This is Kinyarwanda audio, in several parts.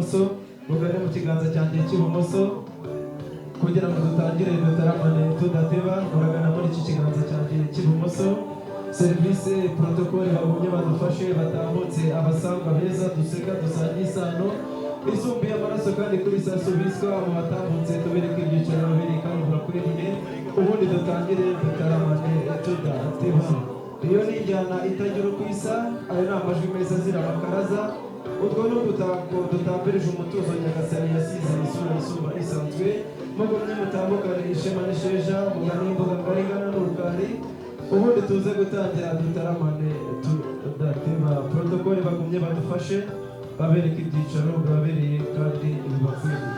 cy'ibumoso mugane mu kiganza cyanjye cy'ibumoso kugira ngo dutangire dutaramane tudateba muragana muri iki kiganza cyanjye cy'ibumoso serivisi protokole bagumye badufashe batambutse abasangwa beza duseka dusangiye isano isumbuye amaraso kandi kuri saso biswa mu batambutse tubereke ibyicaro babiri kandi murakwiriye ubundi dutangire dutaramane tudateba iyo ni injyana itagira uko isa ayo ni amajwi meza azira amakaraza utwo ni udutako dutambirije umutuzo nyagasani yasize isura isumba isanzwe mugumye mutambukane ishema n'isheja mugane imbuga ngari ingana n'urukari ubundi tuze gutangira dutaramane tudateba protokole bagumye badufashe babereke ibyicaro bibabereye kandi bibakwiriye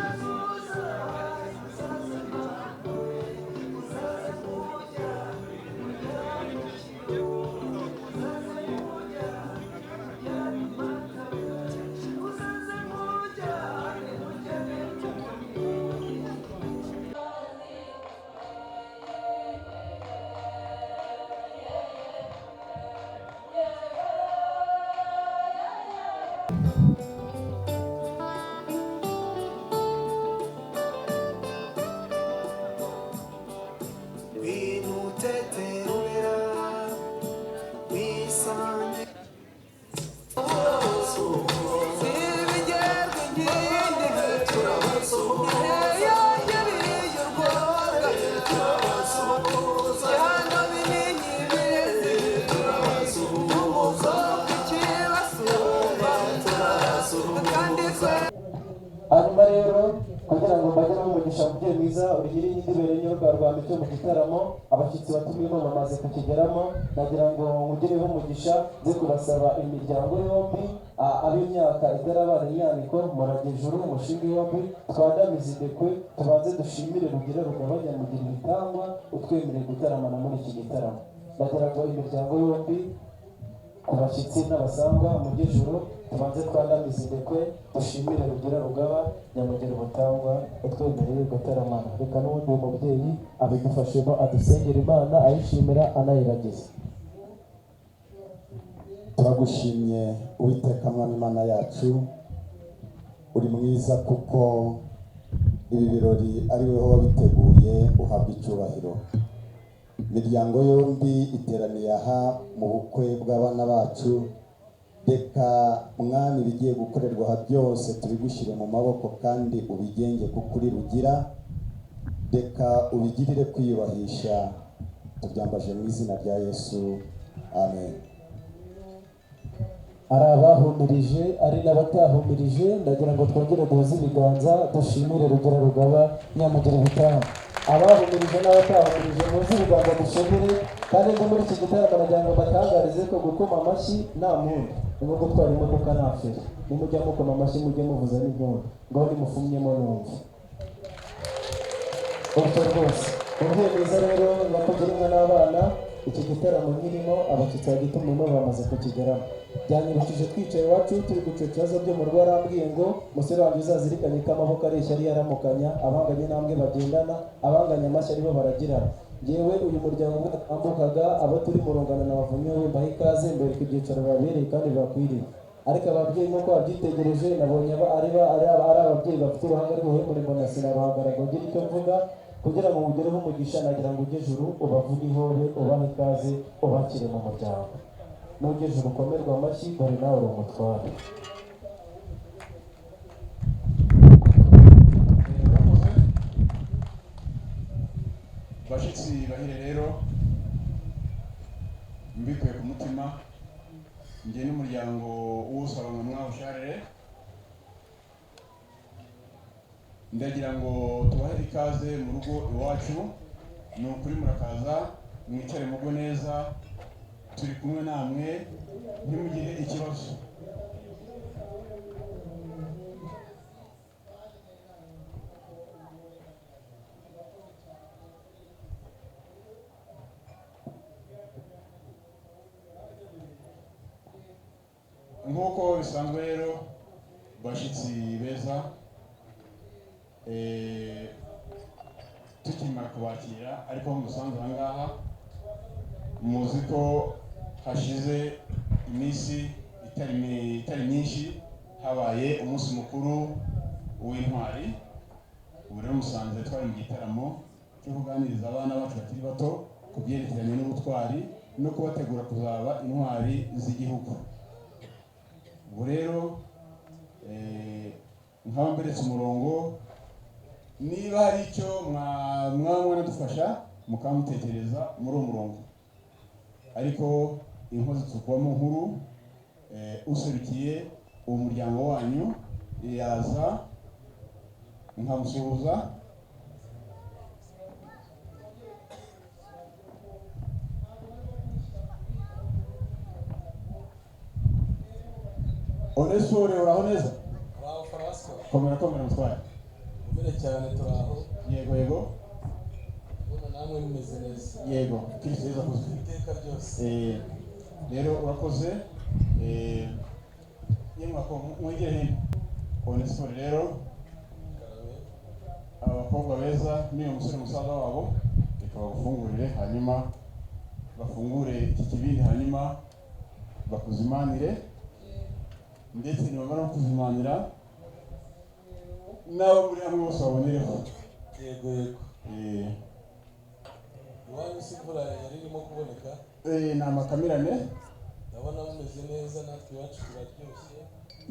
hanyuma rero kugira ngo mbagire umugisha mubyeyi mwiza urugire y'indibere nyoga rwanda cyo mu gitaramo abashyitsi batumiye bamaze kukigeramo nagira ngo mugireho umugisha ze kubasaba imiryango yombi ab'imyaka itarabana imyaniko muragejuru umushinga yombi twandamize idekwe tubanze dushimire rugire rugabanya mugira ibitangwa utwemereye gutaramana muri iki gitaramo nagira ngo imiryango yombi ku bashyitsi n'abasangwa mu gijuru tubanze twandamize idekwe dushimire rugira rugaba nyamugera ubutangwa utwemereye gutaramana reka n'ubundi uwo mubyeyi abidufashemo adusengera imana ayishimira anayiragiza. turagushimye uwiteka mwami imana yacu uri mwiza kuko ibi birori ari weho wabiteguye uhabwa icyubahiro imiryango yombi iteraniye aha mu bukwe bw'abana bacu reka mwami bigiye gukorerwa aha byose tubigushyire mu maboko kandi ubigenge kuko uri rugira reka ubigirire kwiyubahisha tubyambaje mu izina rya Yesu amen. ari abahumirije ari n'abatahumirije ndagira ngo twongere duhuze ibiganza dushimire rugira rugaba nyamugera ubutaha abahumirije n'abatahumirije muzi ibiganza dushimire kandi ngo muri iki gitaramo nagira ngo batangarize ko gukoma amashyi nta muntu ni nko gutwara imodoka nta feri nimujya mukoma amashyi mujye muvuza n'impundu ngo nimufumyemo numva ubwo rwose umubyeyi mwiza rero nakugira inka n'abana iki gitaramo nkirimo abashyitsi bagitumiwemo bamaze kukigeramo byanyibukije twicaye iwacu turi guca ibibazo byo mu rugo arambwiye ngo musore wanjye uzazirikanye ko amaboko areshya ari yaramukanya abanganye n'ambwe bagendana abanganye amashyi aribo baragirana yewe uyu muryango utambukaga abo turi mu rungano na bavumye wembaho ikaze mbere ku byicaro babereye kandi bakwiriye ariko ababyeyi nk'uko babyitegereje nabonye ari ababyeyi bafite uruhanga rw'ubuhemure na sinabahagaragara ugira icyo mvuga kugira ngo mugereho umugisha nagira ngo ujye juru ubavuge ihore ubahe ikaze ubakire mu muryango n'ujye juru ukomerwa amashyi dore nawe uri umutware. bashyitsi bahire rero mbikuye ku mutima njye n'umuryango w'usaba ngo mwawusharire ndagira ngo tubahe ikaze mu rugo iwacu ni ukuri murakaza mwicare mugwe neza turi kumwe namwe ntimugire ikibazo. nk'uko bisanzwe rero bashyitsi beza tukimara kubakira ariko musanzwe aha ngaha muzi ko hashize iminsi itari myinshi habaye umunsi mukuru w'intwari. Ubu rero musanze twari mu gitaramo cyo kuganiriza abana bacu bakiri bato ku byerekeranye n'ubutwari no kubategura kuzaba intwari z'igihugu. Ubu rero nkaba mberetse umurongo, niba hari icyo mwamwana dufasha mukamutekereza muri uwo murongo, ariko inkozi tukwamo nkuru userukiye uwo muryango wanyu yaza nkamusuhuza. Onesore uraho neza? Uraho Francois? Komera mutware. Umere cyane turaho. Yego. Ubona namwe mumeze neza. Yego. Kirisiza kuzwe. Iteka ryose. Rero urakoze. Yemwe ko mwegere hino. Onesore rero abakobwa beza niyo musore musaza wabo reka bagufungurire, hanyuma bafungure iki kibindi, hanyuma bakuzimanire, ndetse nibamara kuzimanira n'abo muri hamwe bose babonereho. Yego. Iwanyu si imvura yari irimo kuboneka? Ni amakamirane. Ndabona mumeze neza, natwe iwacu turaryoshye.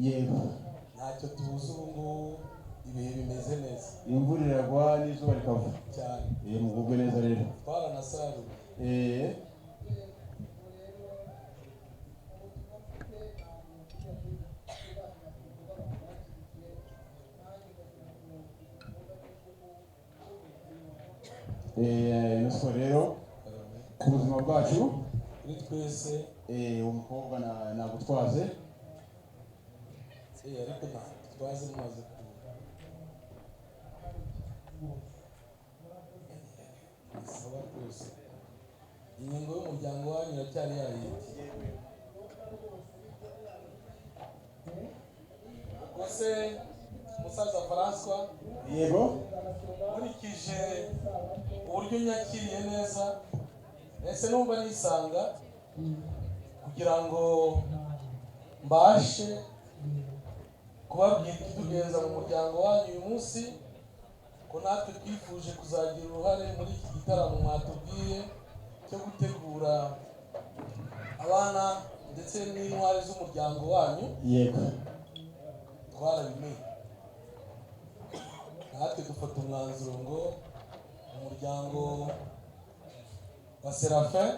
Yego. Ntacyo tubuze ubu ngubu, ibihe bimeze neza. Imvura iragwa n'izuba rikava cyane. Mugubwe neza rero. Twaranasaruye. Nuko rero ku buzima bwacu kuri twese umukobwa nagutwaze ariko twaze mumaze saba rwose. Ingingo y'umuryango wanyu iracyari yayindi. Kose musaza Francois? Yego. Nkurikije uburyo nyakiriye neza, ese numva nisanga kugira ngo mbashe kubabwira ikitugenza mu muryango wanyu uyu munsi, ko natwe twifuje kuzagira uruhare muri iki gitaramo mwatubwiye cyo gutegura abana ndetse n'intwari z'umuryango wanyu. Yego. Twarabimenye, natwe dufata umwanzuro ngo umuryango wa Serafin,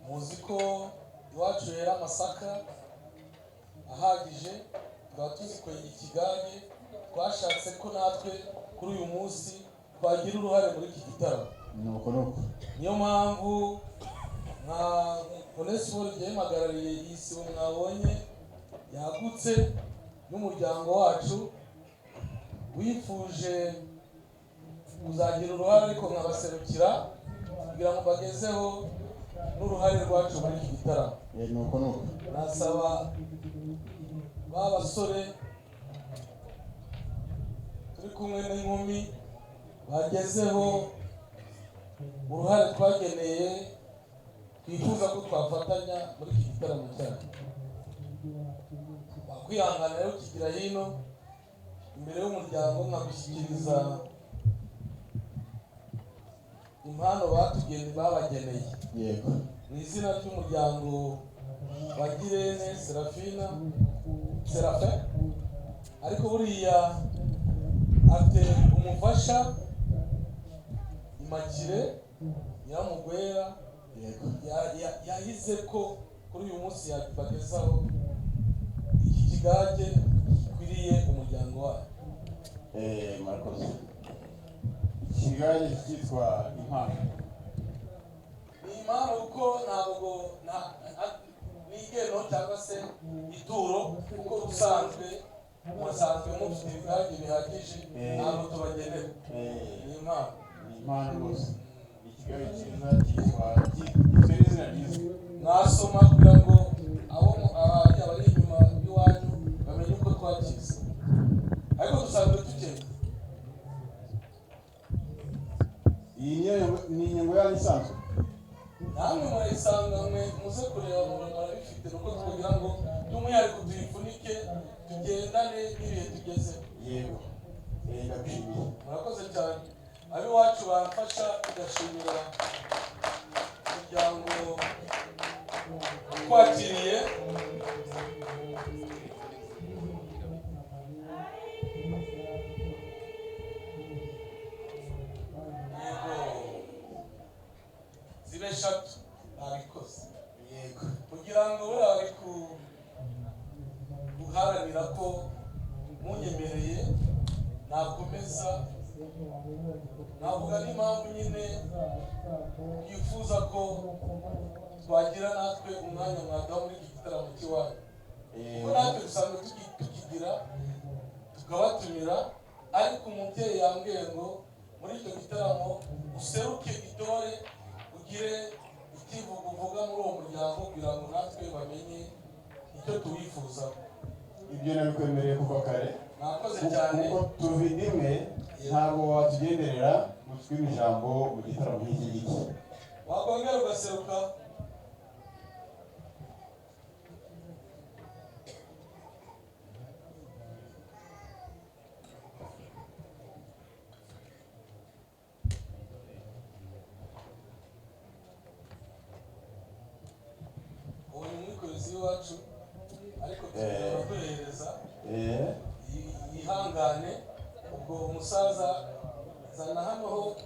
muzi ko iwacu yera amasaka ahagije, tukaba tuzi kwenya ikigage. Twashatse ko natwe kuri uyu munsi twagira uruhare muri iki gitaramo. Nuko niyo mpamvu nka Onesphore yamagarariye iyi sibo mwabonye yagutse n'umuryango wacu, wifuje kuzagira uruhare ariko nkabaserukira kugira ngo bagezeho n'uruhare rwacu muri iki gitaramo. Nuko nasaba ba basore turi kumwe n'inkumi bagezeho uruhare twageneye, twifuza ko twafatanya muri iki gitaramo cyacu. Bakwihangana rero kigira hino imbere y'umuryango nkagushyikiriza impano babageneye. Yego. Mu izina ry'umuryango wa Girene Serafin, ariko buriya afite umufasha Imagire Nyiramugwera yahize ko kuri uyu munsi yabagezaho iki kigage gikwiriye umuryango wayo. Murakoze. Ikigage cyitwa impano. Ni impano kuko ntabwo n'igeno cyangwa se ituro, kuko musanzwe mufite ibigage bihagije, ntabwo tubagenera. Ni impano rwose. Ikigage cyiza cyitwa izina ryiza. Mwasoma kugira ngo abari inyuma y'iwanyu bamenye uko twakize, ariko dusanzwe dukeka. Iyi ni ingingo yanyu isanzwe. namwe murayisanga, mwe muze kureba murabifite, nuko twagira ngo by'umwihariko dufatika tugendane n'ibihe tugeze. Yego. Ndagushimiye. Murakoze cyane. Abiwacu bamfasha tugashimira umuryango twakiriye. Zibe eshatu nabikoze. Yego. Kugira ngo bari guharanira ko munyemereye nakomeza navuga n'impamvu nyine yifuza ko twagira natwe umwanya mwagaho muri iki gitaramo cy'iwanyu. Kuko natwe dusanzwe tukigira tukabatumira, ariko umubyeyi yambwiye ngo muri icyo gitaramo useruke itore ugire ikivugo uvuga muri uwo muryango kugira ngo natwe bamenye icyo tuwifuza. Ibyo nabikwemereye kuva kare. Mwakoze cyane. Kuko tuvindimwe ntabwo watugenderera mu ijambo mu gitaramo nk'iki giki. Wakongera ugaseruka. Ubu ni umukozi wacu ariko turabahereza yihangane. Ubwo umusaza zana hano ho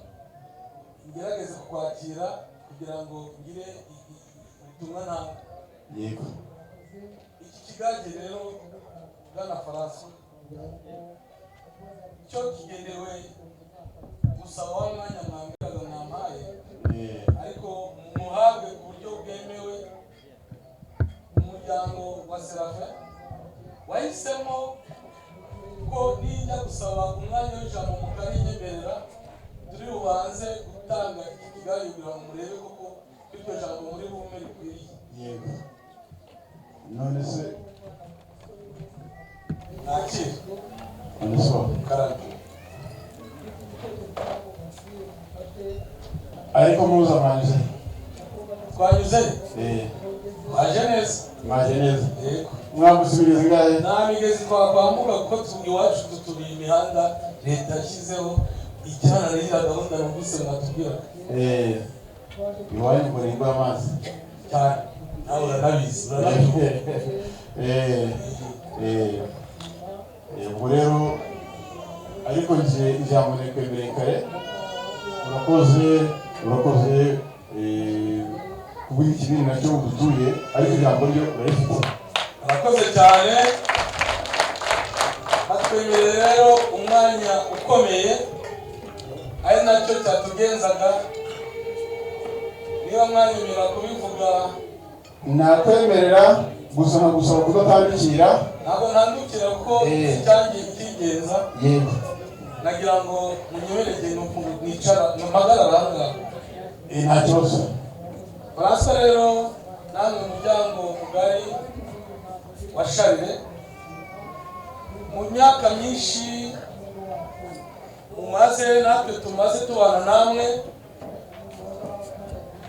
ngerageze kukwakira kugira ngo ngire ubutumwa ntabwo. Yego. Iki kigage rero bwana Faransa cyo kigendewe gusaba wa mwanya mwambiraga mwampaye, ariko muhabwe ku buryo bwemewe. Umuryango wa Serafin wahisemo ko nijya gusaba umwanya w'ijambo mukarinyemerera turi bubanze gutanga iki kigage kugira ngo murebe koko iryo jambo muri bume rikwiriye. Yego. None se nakira none so karate ariko muza mwanyuze. twanyuze waje neza. Mwaje neza. Yego. Mwambusubiriza ingahe? Nta migezi twakwambuka kuko iwacu duturiye imihanda leta yashyizeho ijyana n'iriya gahunda numvise mwatubwiraga. Iwanyu ngo ni amazi cyane nawe uranabizi. Ubwo rero ariko nje ijambo nekwemereye kare. Urakoze kuba ikibindi nacyo udutuye, ariko ijambo ryo urayifite. Murakoze cyane. Batwemereye rero umwanya ukomeye ari nacyo cyatugenzaga. Niba mwanyemera kubivuga nakwemerera gusa gusaba kudatandukira. ntabwo ntandukira kuko icyangiye kigenza. Yego. nagira ngo munyemereze nicara mpagarara aha ngaha. Nta kibazo. Faransa rero namwe umuryango mugari wa Sharire mu myaka myinshi mumaze natwe tumaze tubana namwe,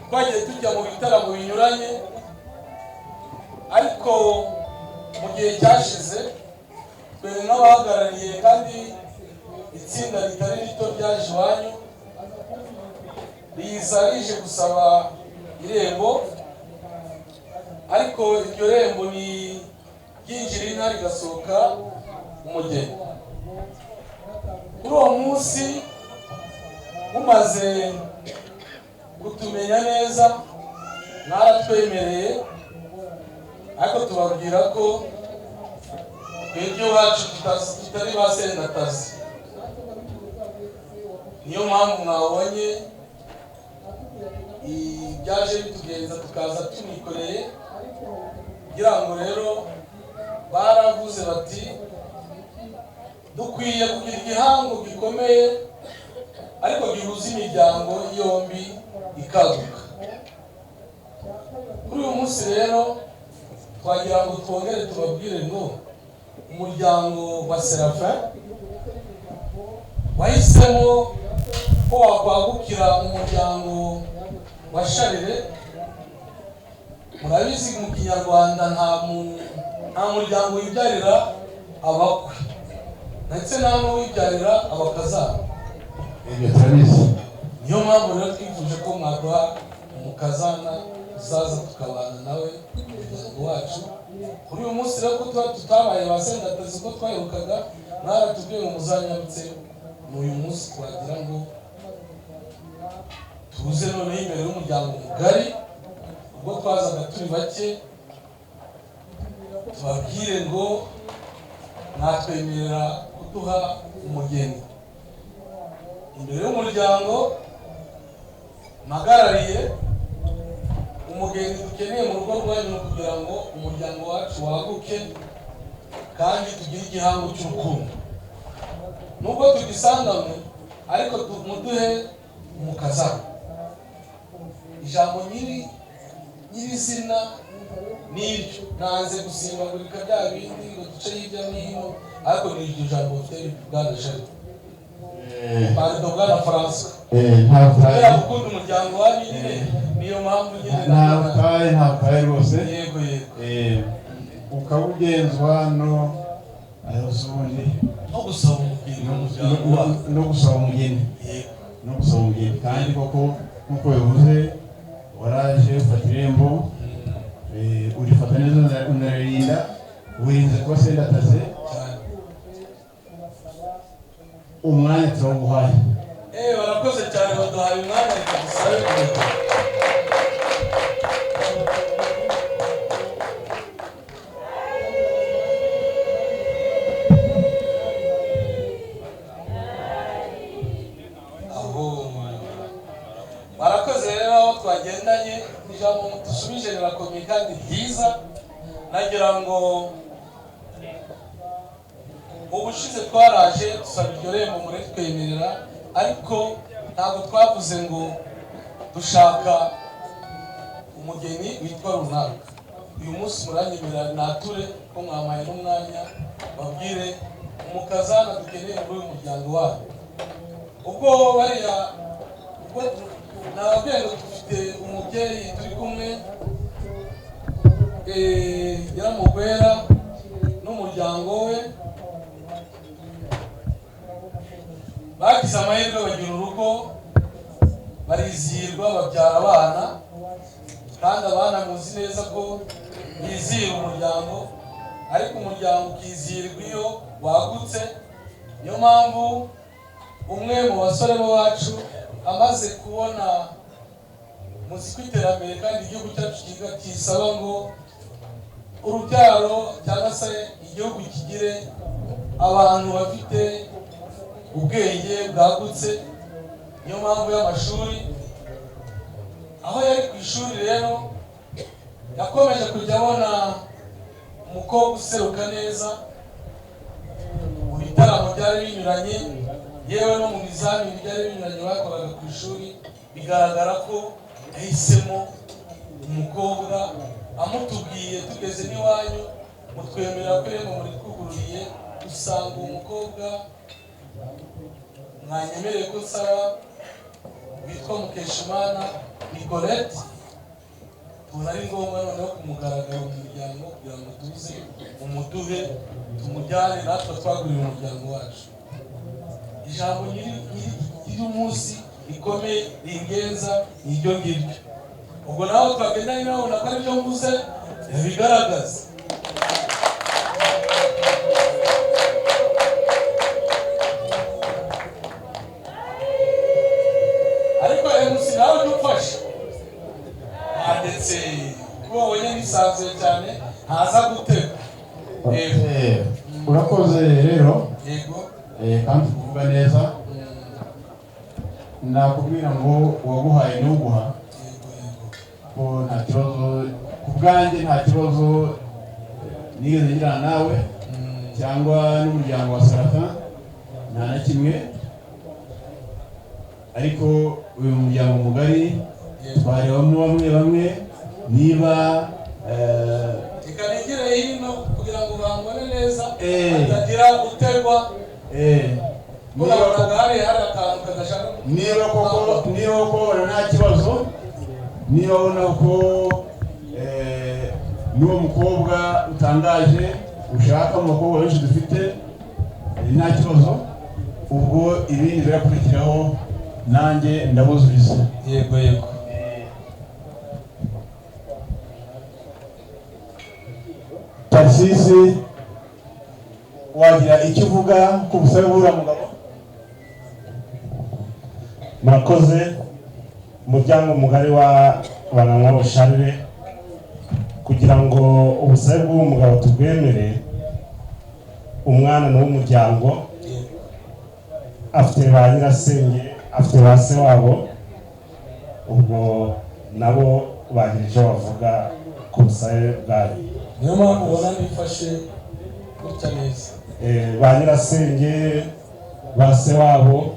twagiye tujya mu bitaramo binyuranye, ariko mu gihe cyashize twe n'abahagarariye kandi itsinda ritari rito ryaje iwanyu riza rije gusaba irembo, ariko iryo rembo ni ryinjira inka rigasohoka umugeni. Kuri uwo munsi mumaze kutumenya neza mwaratwemereye, ariko tubabwira ko twebwe iwacu tutari ba sendatazi. Niyo mpamvu mwabonye byaje bitugenza tukaza tunikoreye, kugira ngo rero baravuze bati dukwiye kugira igihango gikomeye ariko gihuza imiryango yombi ikaguka. Kuri uyu munsi rero twagira ngo twongere tubabwire ngo umuryango wa Serafin wahisemo ko wakwagukira umuryango wa Sharire. Murabizi mu Kinyarwanda nta muntu nta muryango wibyarira abakwe ndetse nta n'uwibyarira abakazana. ibyo turabizi. Niyo mpamvu rero twifuje ko mwaduha umukazana uzaza tukabana nawe umuryango wacu. Kuri uyu munsi rero ko tutabaye ba sendatezi ko twaherukaga, mwaratubwiye ngo muzanyarutse, ni uyu munsi twagira ngo tuze noneho imbere y'umuryango mugari, ubwo twazaga turi bake, tubabwire ngo mwatwemerera kuduha umugeni imbere y'umuryango mpagarariye. Umugeni dukeneye mu rugo rwanyu kugira ngo umuryango wacu waguke kandi tugire igihango cy'urukundo. Nubwo tugisanganywe ariko muduhe umukazana. Ijambo nyirizina n'iryo, nanze gusimbagurika bya bindi ngo duce hirya no hino, ariko ni iryo jambo turi Bwana Jari Pardon Bwana Francois. Kubera gukunda umuryango wanyu nyine, niyo mpamvu nyine ntabwo rwose. Yego ukawugenzwa ubundi no gusaba umugeni n'umuryango wacu, no gusaba umugeni. No gusaba umugeni kandi koko nk'uko bivuze, waraje ufata irembo, urifata neza, unaririnda, wirinze kuba sendataze. Umwanya turawuguhaye. Barakoze cyane, baduhaye umwanya, reka dusabe kureka. Barakoze rero aho twagendanye, ijambo dusubije rirakomeye kandi ryiza. Nagira ngo ubushize twaraje dusaba iryo rembo muretwemerera, ariko ntabwo twavuze ngo dushaka umugeni witwa runaka. Uyu munsi muranyemerera nature ko mwamaye n'umwanya babwire umukazana dukeneye muri uyu muryango wanyu. Ubwo bariya nababwiye ngo dufite umubyeyi turi kumwe, Nyiramugwera n'umuryango we bagize amahirwe, bagira urugo, barizihirwa, babyara abana, kandi abana muzi neza ko bizihira umuryango, ariko umuryango ukizihirwa iyo wagutse. Niyo mpamvu umwe mu basore bacu amaze kubona muzi ko iterambere kandi igihugu cyacu kisaba ngo urubyaro cyangwa se igihugu kigire abantu bafite ubwenge bwagutse. Niyo mpamvu y'amashuri, aho yari ku ishuri rero yakomeje kujya abona umukobwa useruka neza mu bitaramo byari binyuranye, yewe no mu bizamini byari binyuranye bakoraga ku ishuri. Bigaragara ko yahisemo umukobwa, amutubwiye tugeze n'iwanyu mutwemerera ko irembo muri twugururiye, usanga umukobwa mwanyemereye ko nsaba witwa Mukeshimana Nicolette. Tubona ari ngombwa noneho kumugaragara mu muryango kugira ngo tuze umuduhe tumujyane natwe twagurira umuryango wacu. Ijambo nyiri umunsi rikomeye ringenza ni iryo ngiryo. Ubwo naho twagendanye nawe nako ari byo mvuze bigaragaza. Ariko MC nawe dufashe ndetse kuba wowe nisanzuye cyane ntaza gutega. Urakoze rero. Yego. Kandi kuvuga neza, nakubwira ngo waguhaye n'uguha ko nta kibazo ku bwanjye, nta kibazo nigeze ngirana nawe cyangwa n'umuryango wa Sarata, nta na kimwe. Ariko uyu muryango mugari twarebamo bamwe niba ikanegere hino kugira ngo bambone neza, atagira uterwa. Niba koko nta kibazo, niba ubona ko n'uwo mukobwa utangaje ushaka mu bakobwa benshi dufite nta kibazo, ubwo ibindi birakurikiraho nanjye ndabuzuriza. Yego yego. Tarsisi, wagira icyo uvuga ku busabe bw'uriya mugabo? Murakoze. Umuryango mugari wa Banamwabo Charles, kugira ngo ubusabe bw'uwo mugabo tubwemere, umwana n'umuryango afite ba nyirasenge, afite ba se wabo, ubwo nabo bagira icyo bavuga ku busabe bwayo. Niyo mpamvu ubona nifashe gutya neza. Ba nyirasenge, ba se wabo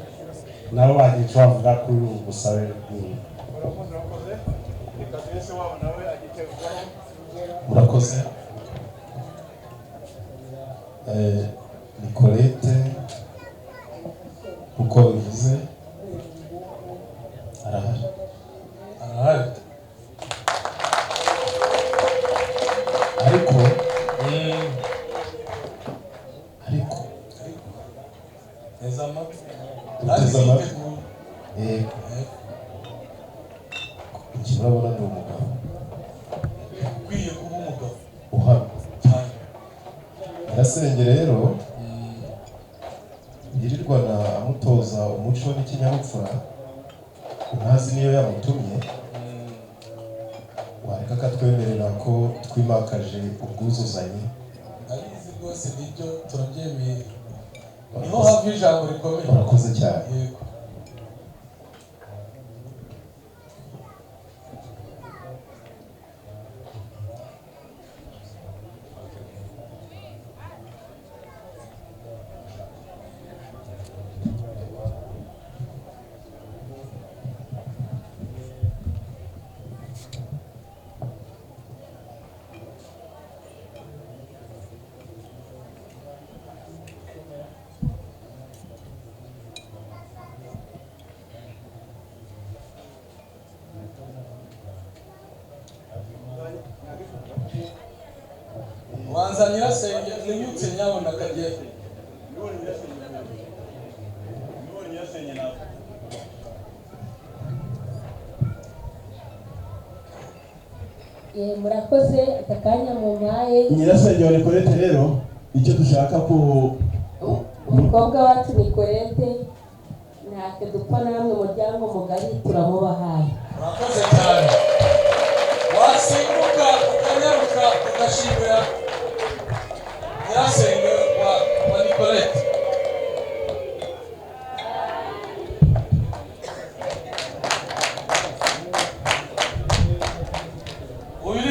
nabo bagira icyo bavuga kuri ubu busabe bw'uwo. Murakoze. Nicolette uko bivuze arahari. Ariko uteze amatwi. Urabona ni umugabo Ukwiye kuba umugabo uhamye cyane. Nyirasenge rero yirirwana amutoza umuco n'ikinyabupfura, ntazi niyo yamutumye, wareka akatwemerera ko twimakaje ubwuzuzanye. Abizi rwose nibyo turabyemeye, niho hava ijambo rikomeye. Murakoze cyane. Yego. Wanza nyirasenge niyutse nyabona Kagere. Murakoze aka kanya mu mpaye. Nyirasenge wa Nicolette rero icyo dushaka ku umukobwa wacu Nicolette ntacyo dupfa namwe umuryango mugari turamubahaye. Murakoze cyane. Wasimbuka ukanyaruka ugashimira nyirasenge wa Nicolette.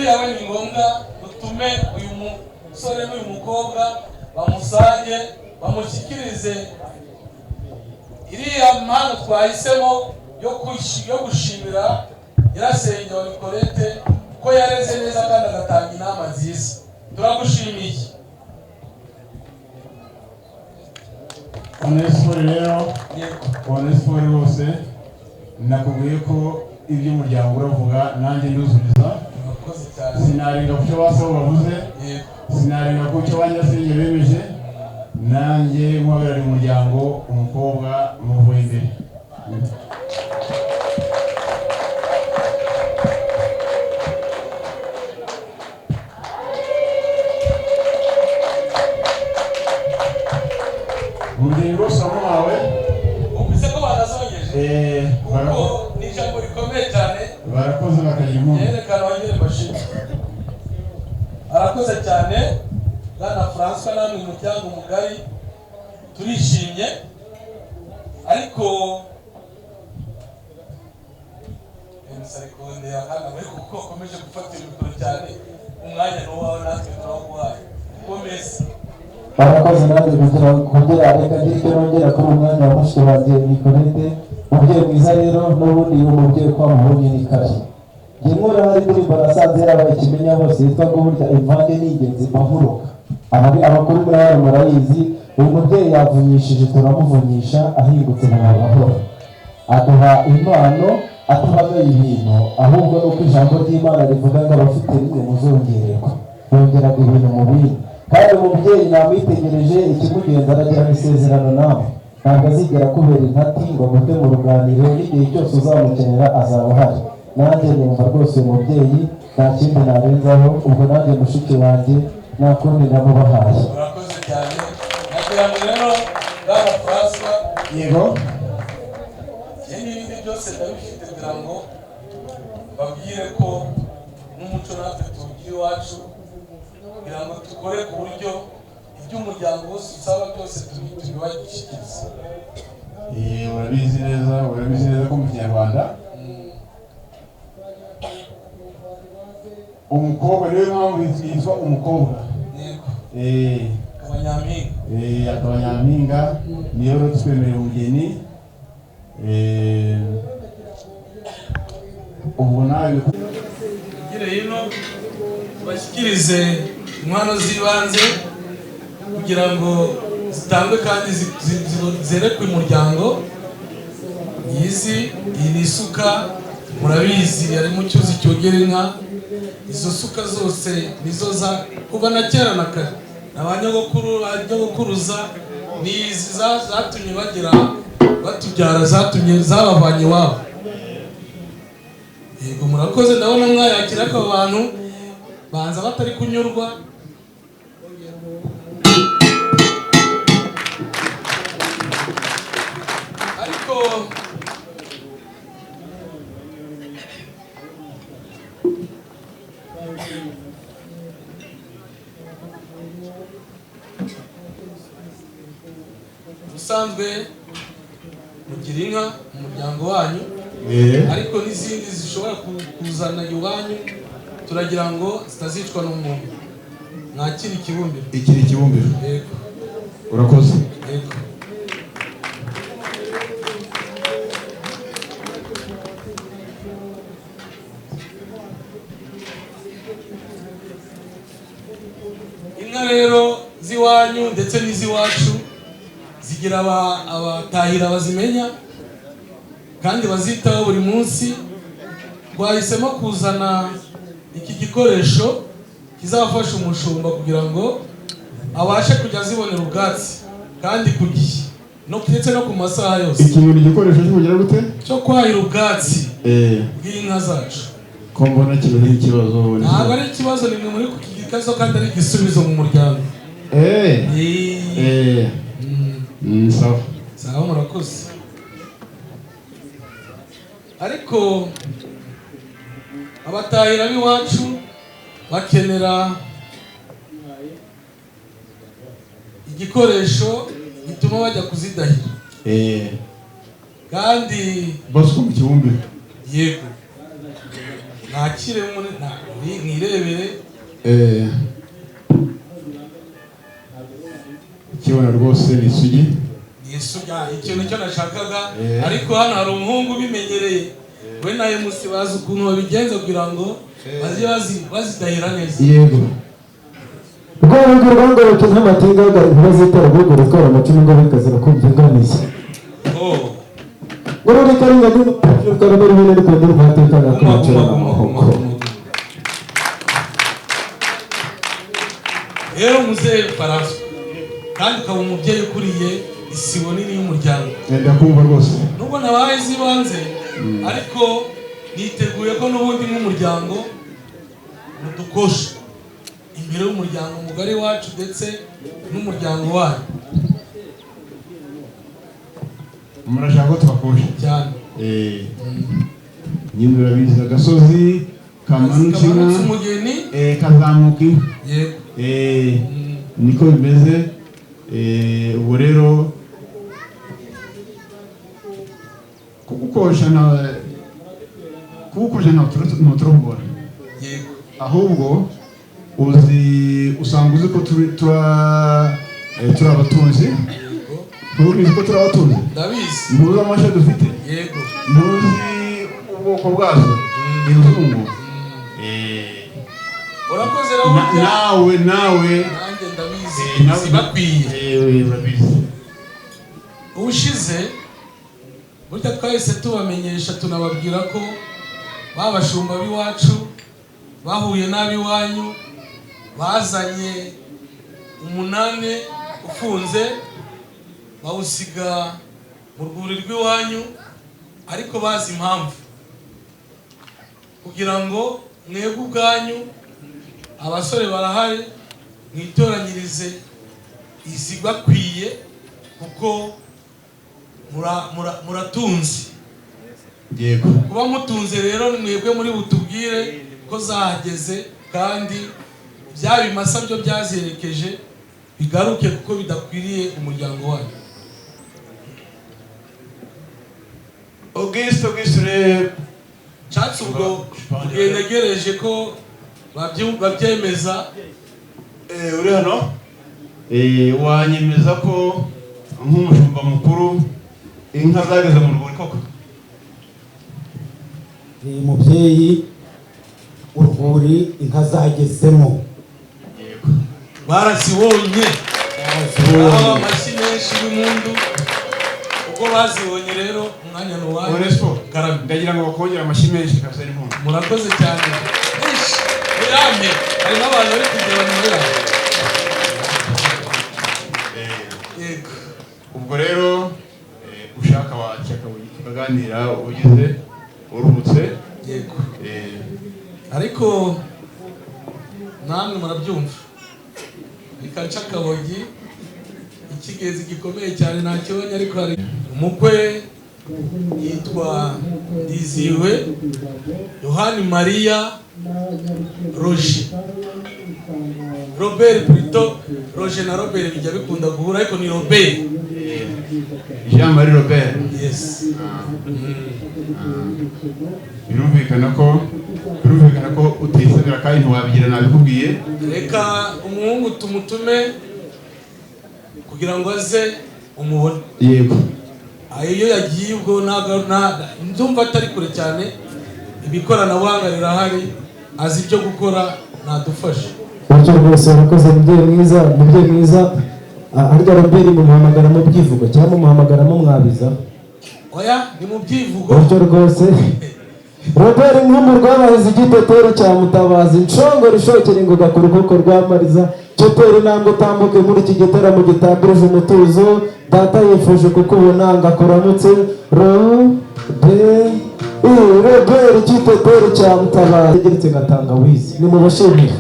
Yawe ni ngombwa dutume uyu musore n'uyu mukobwa bamusange bamushyikirize iriya mpano twahisemo yo gushimira nyirasenge wa Nicolette ko yareze neza kandi agatanga inama nziza. Turagushimiye. Onesifori rero, Onesifori rwose nakubwiye ko iby'umuryango uravuga nanjye nduzuriza. Sinarenga ku cyo basaba bavuze, sinarenga ku cyo banyirasenge bemeje, nanjye muhagarariye umuryango umukobwa muvuye imbere. Umubyeyi rwose wamuhawe ubise ko banazongeje kuko ni ijambo rikomeye cyane. Barakoze bakagira impundu. Yerekana wongere bashimwe. Arakoze cyane Bwana François, namwe umuryango mugari turishimye, ariko emusarikonde yakana we kuko komeje gufatira ibikoro cyane, umwanya n'uwawe natwe turawuhaye. Komeza. Barakoze nanjye kugira reka ngire nongera kuri umwanya wa mushiki wanjye Nicolette. Umubyeyi mwiza rero n'ubundi umubyeyi kwa muhunyi ni kare. Njye nkora hari indirimbo nasanze yarabaye ikimenya hose yitwa ngo burya imvange ni ingenzi mahuruka. Abakuru muri hano murayizi, uyu mubyeyi yavunyishije turamuvunyisha ahingutse mu mahoro. Aduha impano atabagaye ibintu, ahubwo nuko ijambo ry'Imana rivuga ngo abafite rimwe muzongererwa. bongeraga ibintu mu bindi kandi umubyeyi namwitegereje ikimugenza aragirana isezerano nawe ntabwo azigera kubera intati ngo mute mu ruganiriro n'igihe cyose uzamukenera azaba ahari nanjye numva rwose uyu mubyeyi nta kindi narenzaho ubwo nanjye mushiki wanjye nta kundi namubahaye. Murakoze cyane nagira ngo rero bwana François yego n'ibindi byose ndabifite kugira ngo babwire ko n'umuco natwe tuwugira iwacu kugira ngo dukore ku buryo iby'umuryango wose usaba byose tubibagishikiriza. Urabizi neza ko mu Kinyarwanda umukobwa niyo mpamvu yitwa umukobwa. Akaba nyampinga niyo rero twemereye umugeni ubu nawe gire hino bashyikirize inkwano z'ibanze kugira ngo zitangwe kandi zerekwe umuryango. iyi ni isuka murabizi ari mu cyuzi cyogera inka. Izo suka zose nizo za kuva na kera na kare abanyagokuruza nizi zatumye bagira batubyara zatumye zabavanye iwabo. Yego murakoze ndabona mwayakira ko abantu banza batari kunyurwa. Ariko usanzwe mugira inka umuryango wanyu ariko n'izindi zishobora kuzana iwanyu turagira ngo zitazicwa n'umuntu. Mwakira ikibumbiro. Ikiri ikibumbiro. Yego urakoze. Yego inka rero z'iwanyu ndetse n'iz'iwacu zigira abatahira bazimenya kandi bazitaho buri munsi. Twahisemo kuzana iki gikoresho kizafasha umushumba kugira ngo abashe kujya azibonera ubwatsi kandi ku gihe ndetse no ku masaha yose. Iki ni igikoresho cyo kugira gute? Cyo kwahira ubwatzi bw'inka zacu. Ko mbona kibiri ikibazo. Ntabwo ari ikibazo, ni muri ku kibazo kandi ari igisubizo mu muryango. Sawa murakoze. Ariko abatahira b'iwacu bakenera igikoresho gituma bajya kuzidahira kandi basuka mu kibumbiro. Yego nakire mwirebere ikibona rwose ni isugi. Ikintu cyo nashakaga ariko hano hari umuhungu ubimenyereye we nawe musi bazi ukuntu babigenza kugira ngo bazidahira neza. Yego rwego rwangoroke nk'amatinga ntibazitara rwego rutwara amacumu ngo bikazira kumbyunganiye ngorore karinga n'ukara muri bene n'ukuntu rwateka n'akamacira n'amahoko. Rero muzehe François kandi ukaba umubyeyi ukuriye isibo nini y'umuryango. Ndakumva rwose. Nubwo nabaye zibanze ariko niteguye ko n'ubundi nk'umuryango mudukosha imbere y'umuryango mugari wacu ndetse n'umuryango wanyu. Murashaka ko tubakosha cyane. Nyine urabizi agasozi kamanutse umugeni kazamuka. Yego niko bimeze. Ubu rero kugukosha ntuturahubora. Yego ahubwo usanga uzi ko turi abatunzi. Ntubizi ko turi abatunzi? Ndabizi. Ntuzi amasha dufite? Yego. Ntuzi ubwoko bwazo? Inzungu. Urakoze rero nawe nanjye ndabizi bakwiye. Urabizi. Ubushize burya twahise tubamenyesha tunababwira ko babashumba b'iwacu bahuye n'ab'iwanyu bazanye 8 ufunze bawusiga mu rwuri rw'iwanyu, ariko bazi impamvu, kugira ngo mwebwe ubwanyu abasore barahari mwitoranyirize izibakwiye, kuko muratunze. Yego. Kuba mutunze rero mwebwe muri butubwire ko zahageze, kandi bya bimasa byo byazerekeje bigaruke, kuko bidakwiriye umuryango wanyu. Auguste Cyatsi ubwo bwenegereje ko babyemeza. uri hano wanyemeza ko nk'umushumba mukuru inka zageze mu rwuri koko? Mubyeyi, urwuri inka zagezemo. Yego. Barazibonye. Amashyi menshi y'impundu. Ubwo bazibonye rero umwanya n'uwanyu. Onespo, ndagira ngo bakongera amashyi menshi kabisa n'impundu. Murakoze cyane. Yamye harimo abantu bari kugera muri aho. Yego. Ubwo rero ushaka wacaka ukaganira ugize urumutse. Yego. Ariko namwe murabyumva, ikaca kabogi ikigezi gikomeye cyane nakibonye, ariko hari umukwe yitwa Ndiziwe Yohani Maria Robert plutôt Roger na Robert bijya bikunda guhura, ariko ni Robert. Jean-Marie Robert. Yes. Birumvikana ko utisabira kandi ntiwabigira nabikubwiye. Reka umuhungu tumutume kugira ngo aze umubone. Yego. Iyo yagiye ubwo ndumva atari kure cyane, ibikoranabuhanga rirahari, azi ibyo gukora, nadufashe. Buryo rwose urakoze mubyeyi mwiza. Harya Robert mumuhamagara mu byivugo cyangwa mumuhamagara mu mwabiza? Oya, ni mu byivugo. Buryo rwose Robert nk'umu rwabahize igitotero cya Mutabazi, nshongo rishokera ingoga ku rukoko rwa Mariza, cyotera intambwe utambuke muri iki gitaramo gitambirije umutuzo. Data yifuje kukubona ngakuramutse Robert igitotero cya Mutabazi geretse ngatanga wizi. Ni mubashimire.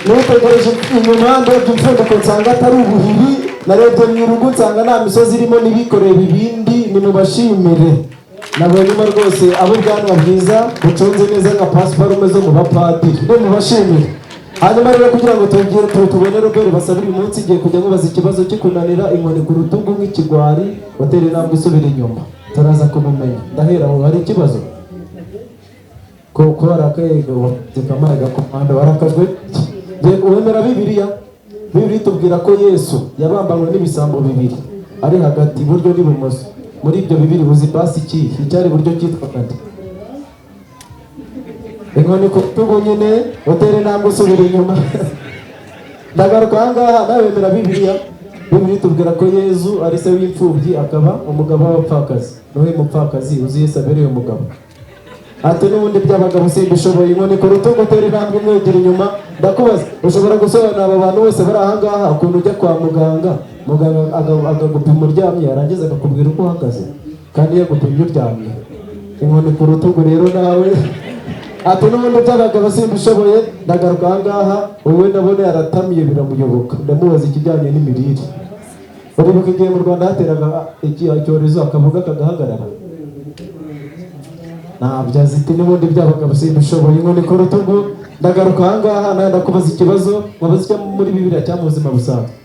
Nitegereje inyuma ndebye imfuniko nsanga atari ubuhiri, narebye mu rugo nsanga nta misozi irimo n'ibikoreye ibindi. Ni mubashimire. Nabonyemo rwose abo ubwanwa bwiza buconze neza nka pasiparume zo mu bapadiri. Ni mubashimire. Hanyuma rero kugira ngo tubone Robert basabira uyu munsi, igiye kujya mubaza ikibazo cyo kunanira inkoni ku rutugu nk'ikigwari, watera intambwe isubira inyuma. Turaza kumumenya. Ndahera aho hari ikibazo ko warakayego zikamara gakomanda warakajwe. Uwemera Bibiliya tubwira ko Yesu yabambanywe n'ibisambo bibiri ari hagati iburyo n'ibumoso. Muri ibyo bibiri uzi pasi iki icyari buryo cyitwa kati? Inkoni ku rutugu nyine, watera intambwe usubira inyuma. Ndagaruka ahangaha, nawe wemera Bibiliya tubwira ko Yesu ari se w'imfubyi akaba umugabo w'abapfakazi. Nohe mupfakazi uzi Yesu abereye umugabo. Ati n'ubundi by'abagabo simbishoboye. Inkoni ku rutugu, utera intambwe mwegera inyuma. Ndakubaza, ushobora gusobanurira aba bantu bose bari ahangaha ukuntu ujya kwa muganga agagupima uryamye, yarangiza akakubwira uko uhagaze kandi yagupimye uryamye? Inkoni ku rutugu rero nawe. Ati n'ubundi by'abagabo simbishoboye. Ndagaruka ahangaha, wowe nabone yaratamiye biramuyoboka. Ndamubaza ikijyanye n'imirire. Uribuka igihe mu Rwanda hateraga icyorezo akavuga kagahagarara? Ntabyo azi. Ati n'ubundi by'abagabo simbishoboye. Inkoni ku rutugu. Ndagaruka ahangaha nawe ndakubaza ikibazo, wabaza icyo muri Bibiliya cyangwa mu buzima busanzwe?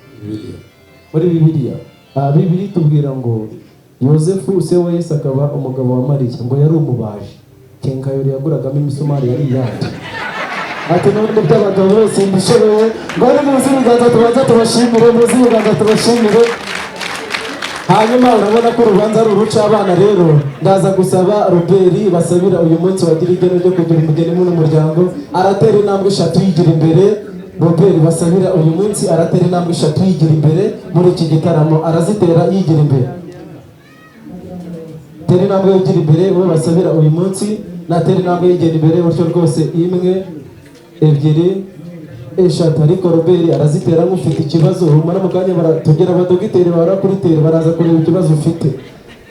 Muri Bibiliya tubwira ngo Yosefu se wa Yesu akaba umugabo wa Mariya, ngo yari umubaji, kenkayori yaguragamo imisumari yari iyandi. Ati n'ubundi by'abagabo simbishoboye. Ngo ni muzi ibiganza tubanza tubashimire. Hanyuma urabona ko urubanza ari uruca abana. Rero ndaza gusaba Robert basabira uyu munsi wagira igeno ryo kugira umugeni n'umuryango, aratera intambwe 3 yigira imbere. Robert basabira uyu munsi aratera intambwe 3 yigira imbere muri iki gitaramo, arazitera yigira imbere. Tera intambwe yigira imbere we basabira uyu munsi, natera intambwe yigira imbere. Buryo rwose 1 2 eshatu ariko Robert arazitera nk'ufite ikibazo humara mu kanya baratugera abadogiteri barakuritera baraza kureba ikibazo ufite.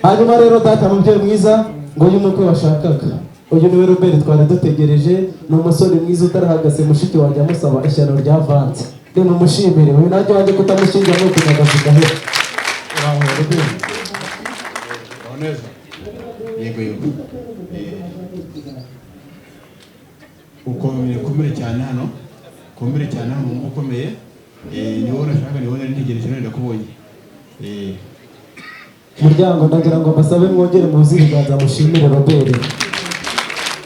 Hanyuma rero data mubyeyi mwiza ngo uyu mukwe washakaga uyu niwe Robert twari dutegereje, ni umusore mwiza utarahagase mushiki wanjye amusaba ishyano ryavanze. Ni mumushimire uyu najye wanjye kutamushinja no kunyagaza gahera. Neza yego ukomere cyane hano mu ukomeye niwo urashaka niwo ntegereje none ndakubonye muryango ndagira ngo mbasabe mwongere muzi ibiganza mushimire Robert.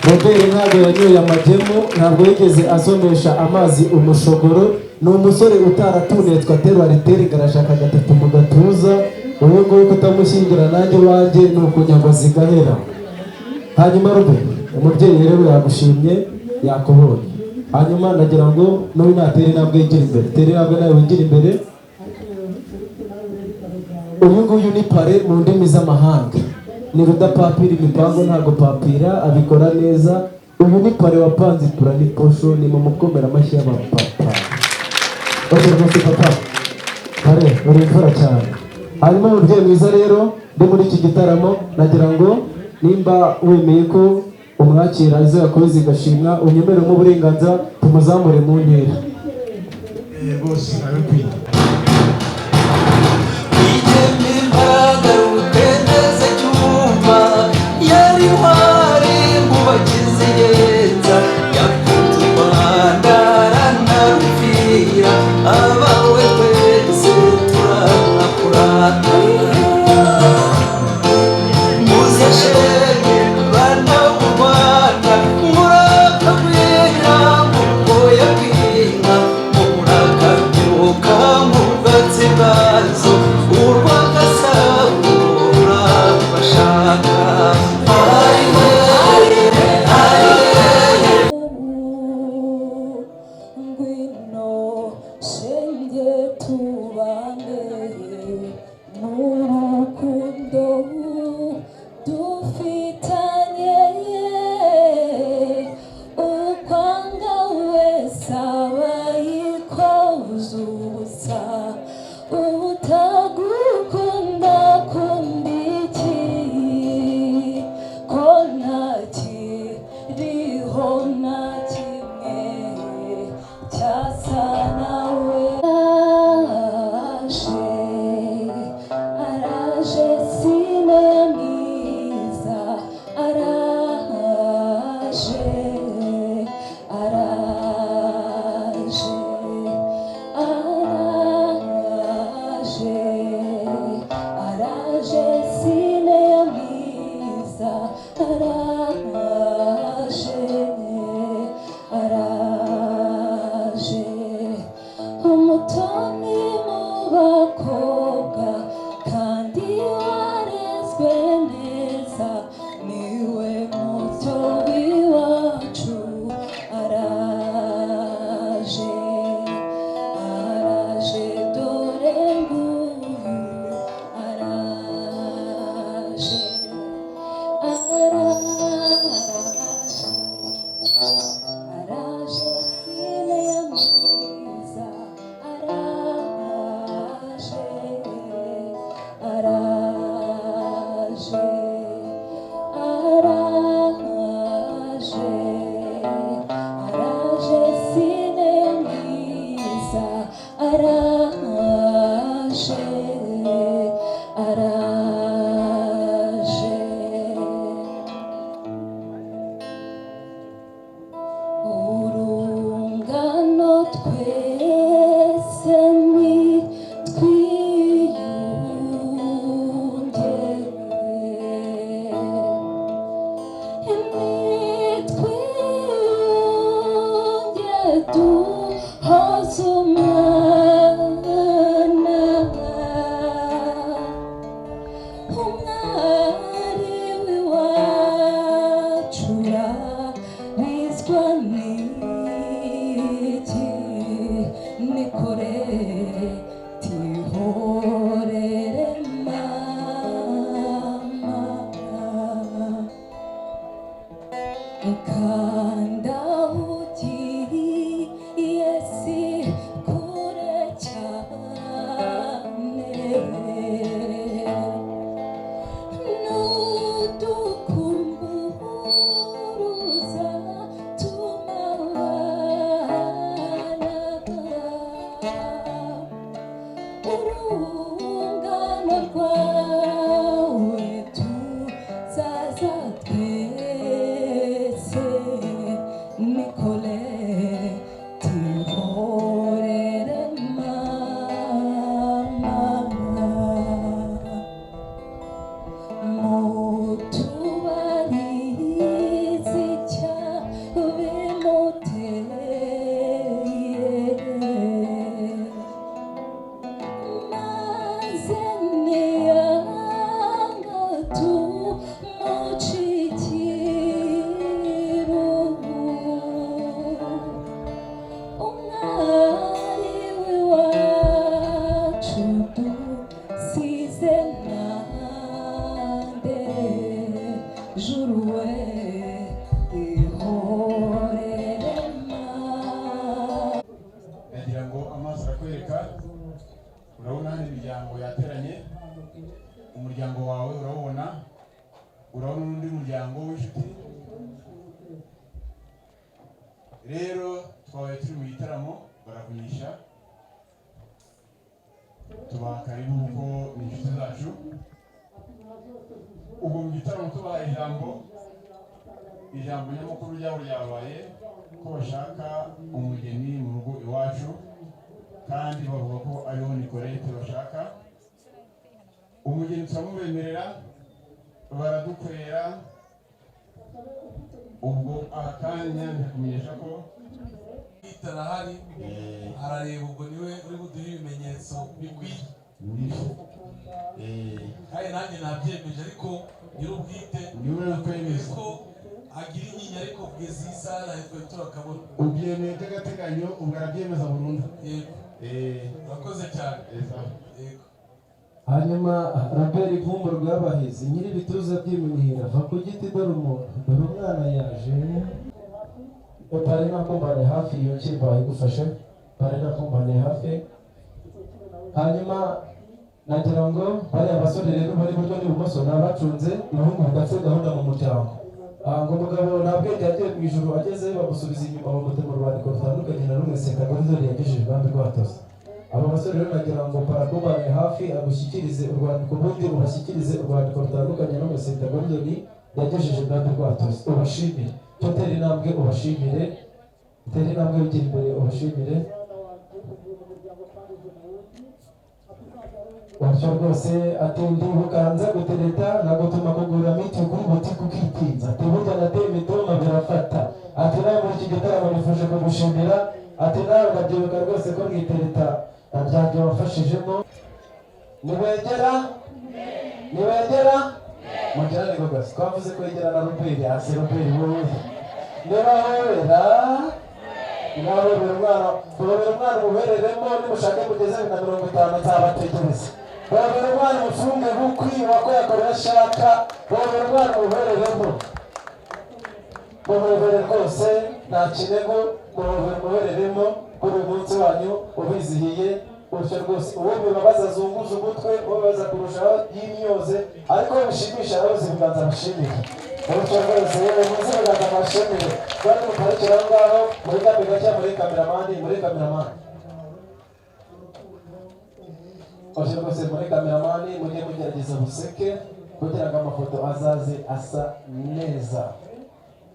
Robert ntabwo yanyoye amagemu, ntabwo yigeze asomesha amazi umushogoro, ni umusore utaratunetswe aterwa riteri garashaka gatatu mu gatuza. Uyu nguyu kutamushyingira nanjye wanjye ni ukunyagwa zigahera. Hanyuma Robert umubyeyi rero yagushimye yakubonye. Hanyuma nagira ngo n'uyu natere intambwe yigira imbere, tere intambwe nawe wigira imbere. Uyu nguyu ni pare mu ndimi z'amahanga, ni rudapapira imipango ntabwo papira abikora neza. Uyu ni pare wapanze ipura ni posho, ni mu mukomera amashyi y'abapapa. Oje rwose papa pare uri imfura cyane. Hanyuma umubyeyi mwiza rero ndi muri iki gitaramo nagira ngo nimba wemeye ko umwakira izo yakoze zigashimwa unyemeremo uburenganzira tumuzamure mu ntera. bose abikwiye urungano rwawe tuzaza twese nikole tuhorere mama mutubarize icyabimuteye maze niyanga tumucikiru umwari w'iwacu dusize nande juru we ihorere ndagira ngo amaso arakwereka, urabona hano imiryango yateranye, umuryango wawe urabona n'undi muryango w'inshuti. Rero twabaye turi mu gitaramo barakunyisha, tubaha karibu kuko ni inshuti zacu. Ubwo mu gitaramo tubaha ijambo nyamukuru ryabo ryabaye ko bashaka umugeni mu rugo iwacu, kandi bavuga ko ariho Nicolette bashaka. Umugeni turamubemerera, baradukorera. Ubwo akanya ndakumenyesha ko itarahari arareba, ubwo niwe uri buduhe ibimenyetso bikwiye. Kandi nanjye nabyemeje, ariko nyir'ubwite niwe ukwemeza ko agira inyinya, ariko kugeza iyi saha nahitwe turakabona. ubyemeye by'agateganyo, ubwo arabyemeza burundu. Yego, urakoze cyane. Yego. hanyuma Robert Vumbo rwabahizi nyiri ibituza by'iminihira va ku giti dore umuntu dore umwana yaje pare nakumbane hafi iyo kirwa igufashe pare nakumbane hafi. Hanyuma nagira ngo bariya basore rero bari buryo n'ibumoso ni abacunze ibihugu bidafite gahunda mu muryango. ngo umugabo ntabwo yagiye mu ijuru ageze bamusubiza inyuma bamutema urwandiko rutandukanye na rumwe sekagorizo yagejeje ibwami rwatoze. Aba basore rero nagira ngo parakubane hafi agushyikirize urwandiko, ubundi ubashyikirize urwandiko rutandukanye no mu sekagorizo yagejeje ibwami rwatoze. Ubashimire cyo tera intambwe, ubashimire tera intambwe wigira imbere, ubashimire watyo rwose. ati ndibukanza gutereta nagutuma kugura miti kuri butike ukitinza, ati burya nateye imitoma birafata, ati nawe muri iki gitaramo nifuje kugushimira, ati nawe ndabyibuka rwose ko mwitereta ryanjye wafashijemo. niwegera mugera ni gogasi twavuze ko yegera na Robert hasi. Robert wowe niba wera umwana mubereremo, nimushake mugeze 50 nzabategereza. Babera umwana mufunge bukwi wako yakorera ashaka, babera umwana mubereremo, mubere rwose nta kinego, mubereremo kuri uyu munsi wanyu ubizihiye utyo rwose. uwo bibabaza azunguza umutwe, uwo bibaza kurushaho y'imyoze, ariko bishimisha abayobozi ibiganza bashimire utyo rwose. yewe muzi ibiganza bashimire bari muparikira aho ngaho muri kamera cyangwa muri kameramani utyo rwose. muri kameramani mujye mugerageza buseke kugira ngo amafoto azaze asa neza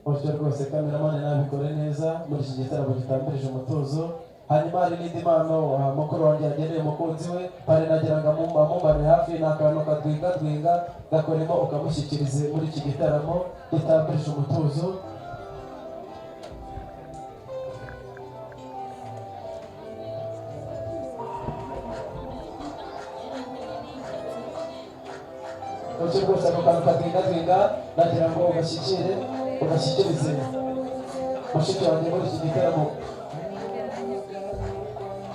utyo rwose. kameramani nabikore neza muri iki gitaramo gitambirije umutuzo. hanyuma hari n'indi mpano mukuru wanjye yageneye umukunzi we, pare nagira ngo amumbane hafi, ni akantu kadwinga gakoremo ukamushyikirize muri iki gitaramo gitambirije umutuzo. utyo rwose ako kantu kadwinga nagira ngo ugashyikirize mushiki wanjye muri iki gitaramo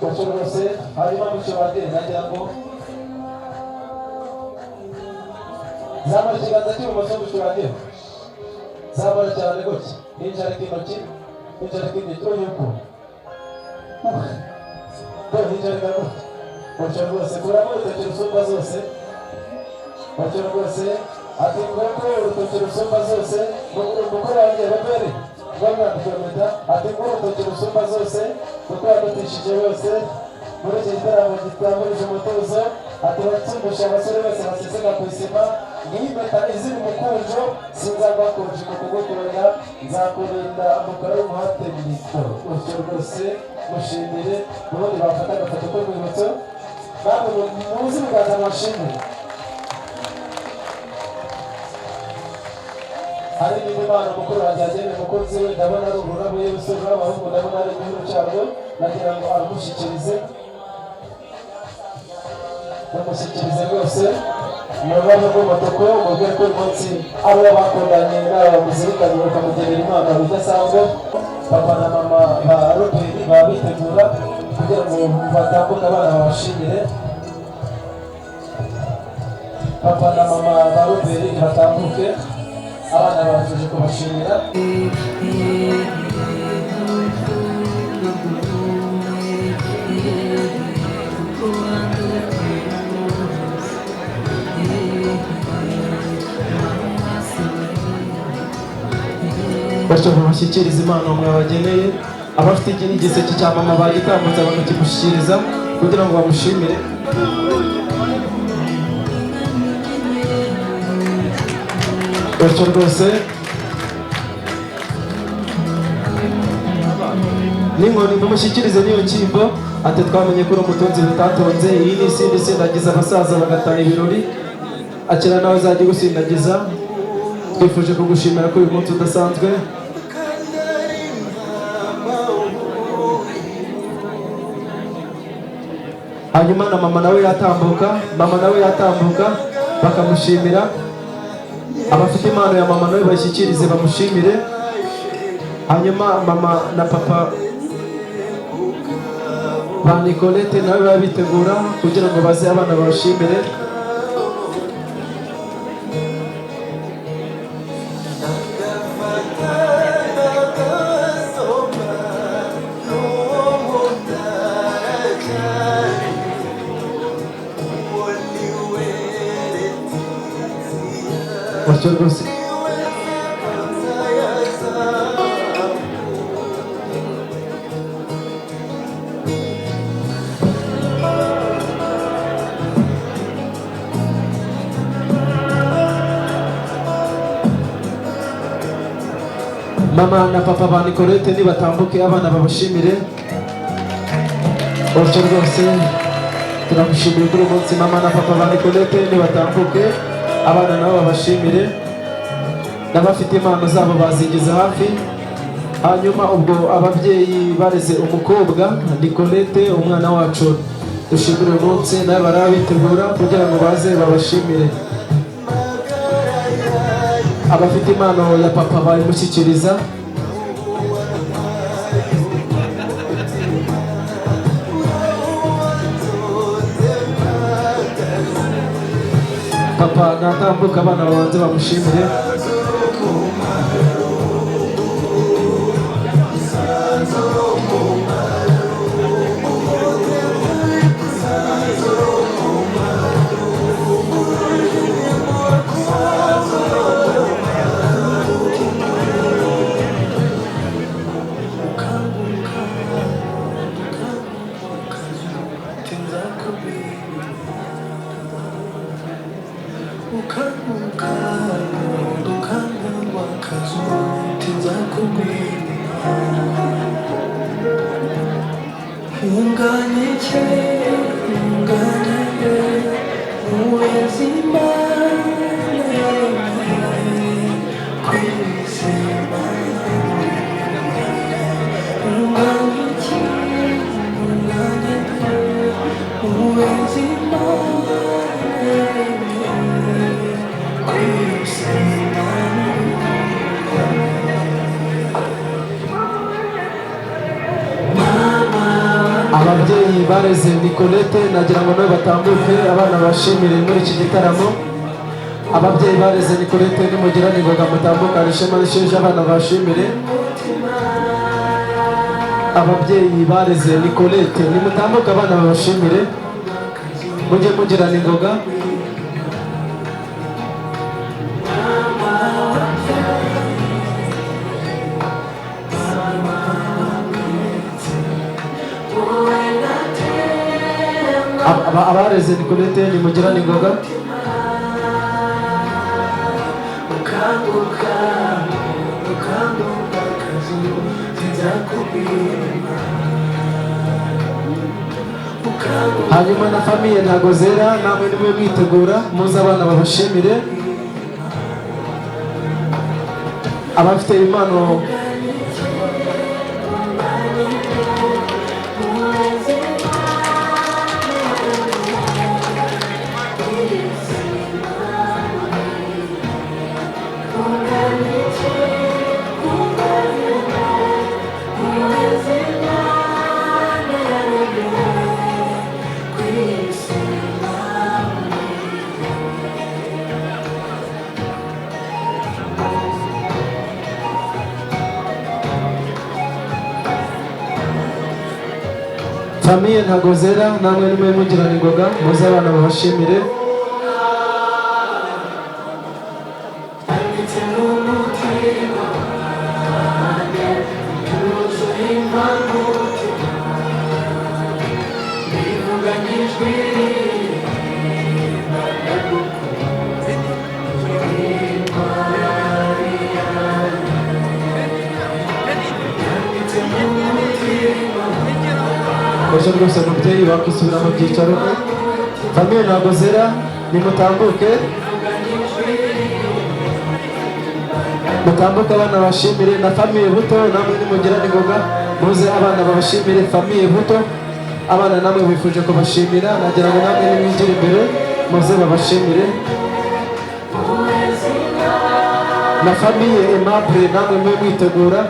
utyo rwose. hanyuma mushiki wanjye nagira ngo zamura ikiganza cy'ibumoso, mushiki wanjye zamura cyane gutya, hinjarika intoki uyuko hinjarika gutya utyo rwose. kuramo urutoki rusumba zose utyo rwose. ati nguko urutoki rusumba zose, mukuru wanjye Robert rwamwandikira impeta, ati nguko urutoki rusumba zose kuko yadutishije bose muri iki gitaramo gitangurije umutuzo ati batsindusha abasore bose baseseka ku isima n'impeta izira umukunjo sinzabakunje mu kugukorera nzakurinda umukara w'umuhate milito utyo rwose mushimire ubundi bafata agafoto k'urwibutso namwe muzi mukaza amashimwe hari n'indi mpano mukuru wanjye yageneye umukunzi we ndabona ari ururabo y'urusobe rw'abahungu ndabona ari igihugu cyarwo nagira ngo aramushyikirize bamushyikirize rwose mu rurabo rw'umutuku mubwire ko uyu munsi abo bakundanye n'abo bamuzirikanye bakamugenera impano idasanzwe papa na mama ba roberi baba bitegura kugira ngo batambuke abana babashimire papa na mama ba roberi batambuke abana baje kubashimira batyo bamushyikiriza impano mwabageneye abafite iki n'igiseke cya mama bagitambutse bakakimushyikiriza kugira ngo bamushimire batyo rwose n'inkoni mumushyikirize n'iyo nshyimbo ati twamenye ko uri umutunzi bitatonze iyi ni isindi sindagiza abasaza bagataha ibirori akira nawe uzajya gusindagiza twifuje kugushimira ko uyu munsi udasanzwe hanyuma na mama nawe yatambuka bakamushimira abafite impano ya mama nawe bashyikirize bamushimire hanyuma mama na papa ba Nicolette nawe baba bitegura kugira ngo baze abana babashimire batyo rwose mama na papa ba Nicolette nibatambuke abana babashimire batyo rwose turamushimiye kuri uyu munsi mama na papa ba Nicolette nibatambuke abana nabo babashimire n'abafite impano zabo bazigize hafi hanyuma ubwo ababyeyi bareze umukobwa Nicolette umwana wacu dushimire uyu munsi nawe barabitegura kugira ngo baze babashimire abafite impano ya papa bayimushyikiriza papa natambuka abana babanze bamushimire ababyeyi bareze Nicolette nagira ngo nawe batambuke abana bashimire muri iki gitaramo ababyeyi bareze Nicolette nimugira ningoga mutambukane ishema n'isheje abana bashimire ababyeyi bareze Nicolette nimutambuke abana babashimire mujye mugira ningoga abareze Nicolette nimugirane ingoga. Hanyuma na famiye Ntagozera namwe nimwe mwitegura muze abana babashimire. Abafite impano famiye Ntagozera namwe nimwe mugirana ingoga muze abana babashimire. Ejo rwose mubyeyi wakwisubira mu byicaro. Famiye Ntagozera nimutambuke mutambuke abana bashimire. Na famiye Buto namwe nimugirane ingoga muze abana babashimire. Famiye Buto abana namwe bifuje kubashimira nagira ngo namwe nimwinjire imbere muze babashimire. Na famiye Aimable namwe mwe mwitegura.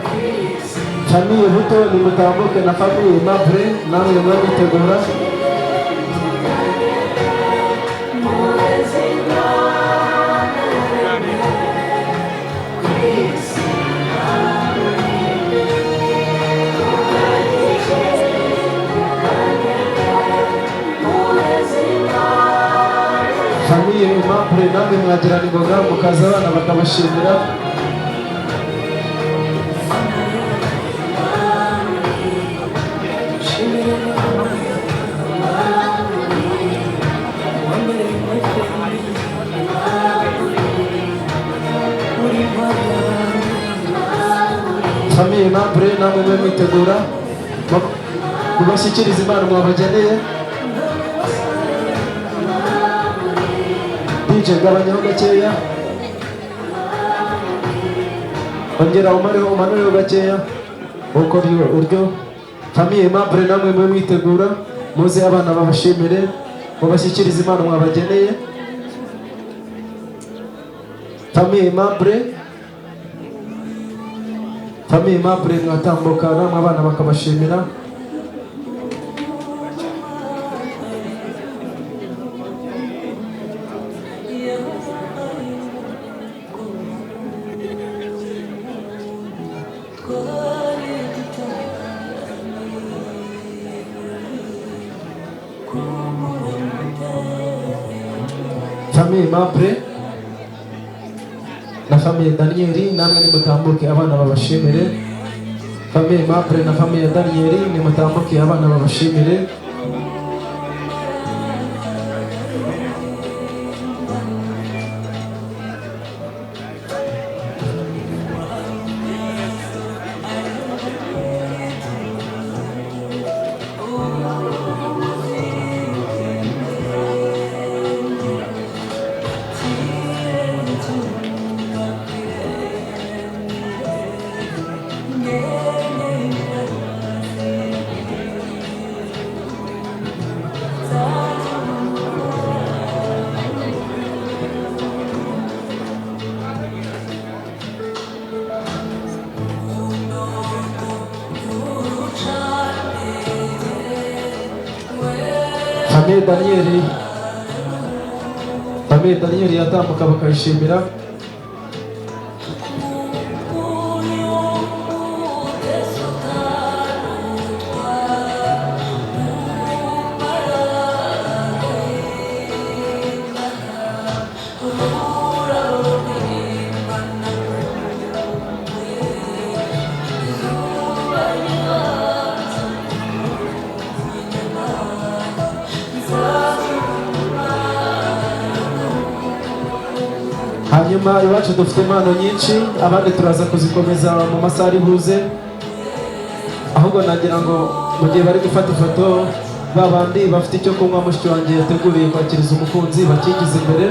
Famiye Buto nimutambuke na famiye Aimable namwe mwe mwitegura. Famiye Aimable namwe mwagirana ingoga mukaza abana bakabashimira. Famiye Aimable namwe mwe mwitegura mubashyikiriza impano mwabageneye. DJ gabanyaho gakeya ongera umanureho gakeya uko uryo. Famiye Aimable namwe mwe mwitegura muze abana babashimire mubashyikiriza impano mwabageneye. Famiye Aimable mwatambuka namwe abana bakabashimira. Famiye Aimable na famiye Daniel namwe nimutambuke abana babashimire. Famiye Aimable na famiye Daniel nimutambuke abana babashimire. Famiye Daniel yatambuka bakayishimira. Bye. hanyuma iwacu dufite impano nyinshi, abandi turaza kuzikomeza mu masaha ari buze. Ahubwo nagira ngo mu gihe bari gufata ifoto babandi bafite icyo kunywa mushiki wanjye yateguriye kwakiriza umukunzi bakigize imbere.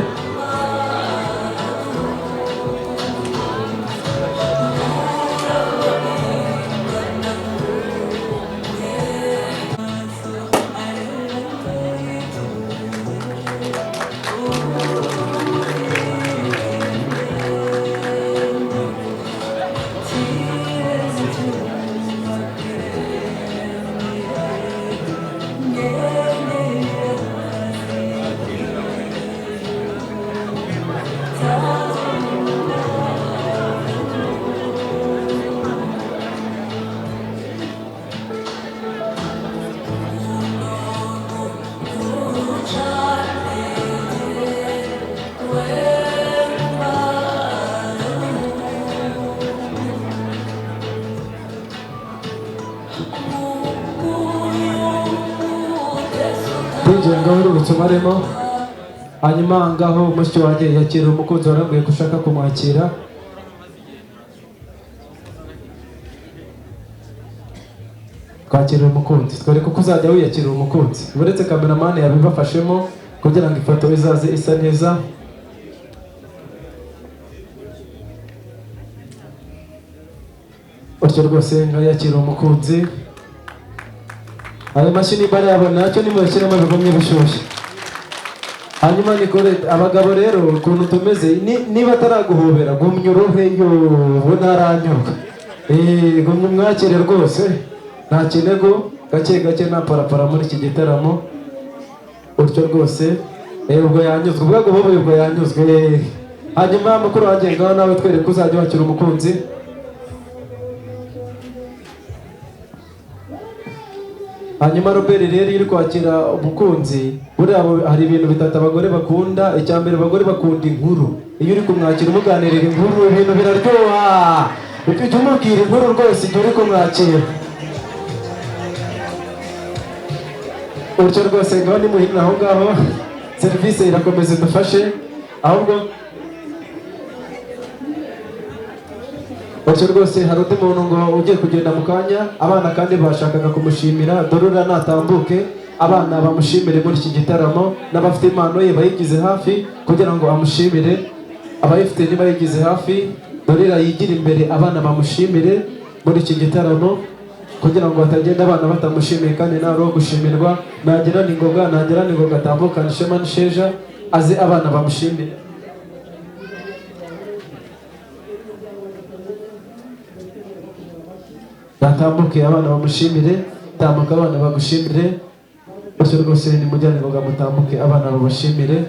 ngaho urubutse umaremo, hanyuma ngaho mushiki wanjye yakira umukunzi warambwiye ko ushaka kumwakira. Kwakira umukunzi twereke uko uzajya wiyakira umukunzi, uretse kameramani yabibafashemo kugira ngo ifoto izaze isa neza. Utyo rwose nkayakira umukunzi. Ayo mashini barayabona nacyo nimubashyiremo bigumye bishyushye. Hanyuma nikore abagabo rero ukuntu tumeze, niba ataraguhobera gumya uruheyo ubona aranyurwa. Gumya umwakire rwose nta kinego, gake gake nta parapara muri iki gitaramo. Utyo rwose ubwo yanyuzwe, ubwo guhobeye ubwo yanyuzwe. Hanyuma mukuru wanjye ngaho nawe twereke uzajya wakira umukunzi. Hanyuma Robert rero iri kwakira umukunzi, buriya hari ibintu bitatu abagore bakunda. Icya mbere abagore bakunda inkuru. Iyo uri kumwakira umuganirira inkuru ibintu biraryoha. Ujye umubwira inkuru rwose igihe uri kumwakira. Uryo rwose ngaho ni muhina aho ngaho, serivisi irakomeza idufashe. Ahubwo uryo rwose hari undi muntu ngo ugiye kugenda mu kanya, abana kandi bashakaga kumushimira. Dorura natambuke abana bamushimire muri iki gitaramo, n'abafite impano ye bayigize hafi kugira ngo amushimire. Abayifite nibayigize hafi, Dorira yigira imbere abana bamushimire muri iki gitaramo kugira ngo batagenda abana batamushimiye kandi nawe wo gushimirwa. Nagira ni ngoga atambukana ishema n'isheja aze abana bamushimire. Natambuke abana bamushimire, tambuka abana bagushimire. Bityo rwose nimujyane ngoga mutambuke abana babashimire.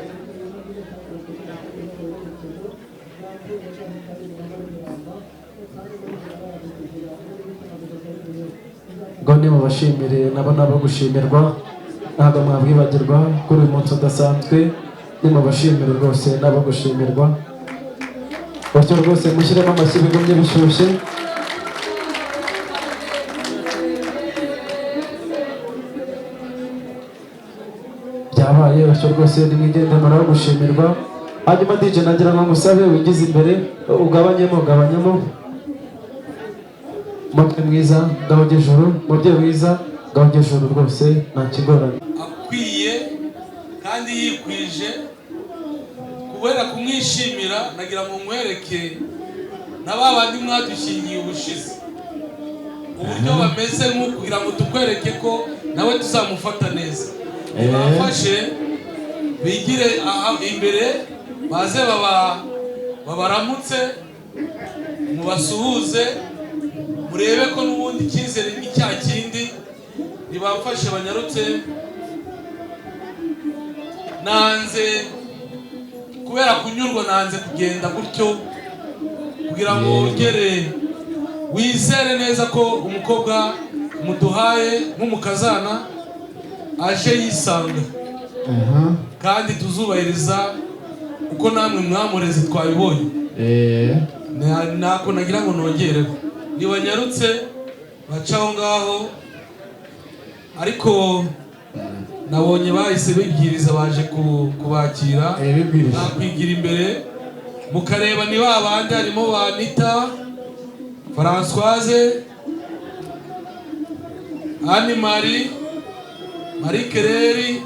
Ngo nimubashimire nabo nabo gushimirwa, ntabwo mwabwibagirwa kuri uyu munsi udasanzwe. Nimubashimire rwose nabo gushimirwa. Bityo rwose mushyiremo amashyi bigumye bishyushye. Byabaye bityo rwose nimwigende muraho gushimirwa. Hanyuma DJ nagira ngo ngusabe wigize imbere ugabanyemo. Mutwe mwiza ngaho juru, mubye mwiza ngaho juru rwose nta kigoranye. Akwiye kandi yikwije kubera kumwishimira. Nagira ngo mwereke n'ababandi mwadushingiye ubushize uburyo bameze, nk'uko kugira ngo tukwereke ko nawe tuzamufata neza. Bafashe bigire imbere, baze babaramutse, mubasuhuze, murebe ko n'ubundi icyizere ni cya kindi. Nibafashe banyarutse. Nanze kubera kunyurwa, nanze kugenda gutyo kugira ngo ugere wizere neza ko umukobwa muduhaye nk'umukazana aje yisanga, kandi tuzubahiriza uko namwe mwamureze twabibonye. Nako nagira ngo nongereho, nibanyarutse bacaho ngaho. Ariko nabonye bahise bibwiriza, baje kubakira nakwigira imbere mukareba ni babandi harimo Banita, Françoise, Anne Marie, Marie Kereri,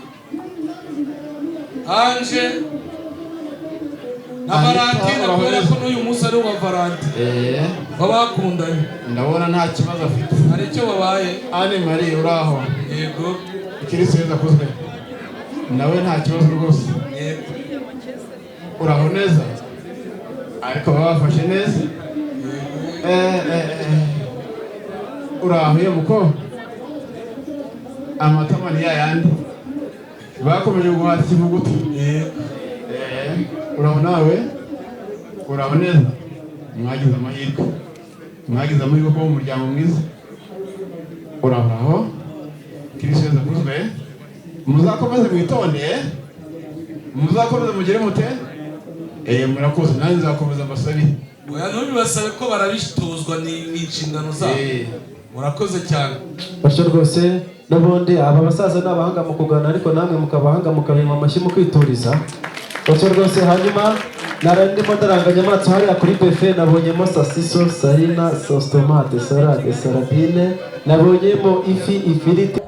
Ange na Valentine, kubera ko n'uyu munsi ari uwa Valentine babakundanye. Ndabona nta kibazo afite. Hari icyo babaye. Anne Marie uraho? Yego. Kirisi yeza kuzwe. Nawe nta kibazo rwose. Yego. Uraho neza? Ariko babafashe neza? Uraho ye muko? Amatama ni yayandi. Bakomeje guhata ikivuguto. Uraho nawe? Uraho neza? Mwagize amahirwe. Mwagize amahirwe ko mu muryango mwiza. Uraho? Kirisi yeza kuzwe. Muzakomeze mwitonde. Muzakomeze mugire mute? Murakoze nanjye nzakomeza mbasabe. Oya ntubibasabe ko barabitozwa ni inshingano zabo. Murakoze cyane. Basho rwose n'ubundi aba basaza n'abahanga mu kugana ariko namwe mukabahanga mukabima amashyi mu kwituriza. Basho rwose hanyuma narandimo ndaranganya amaso hariya kuri buffet nabonyemo sasiso, sarina, sauce tomate, salade, saladine, nabonyemo ifi, ifiriti.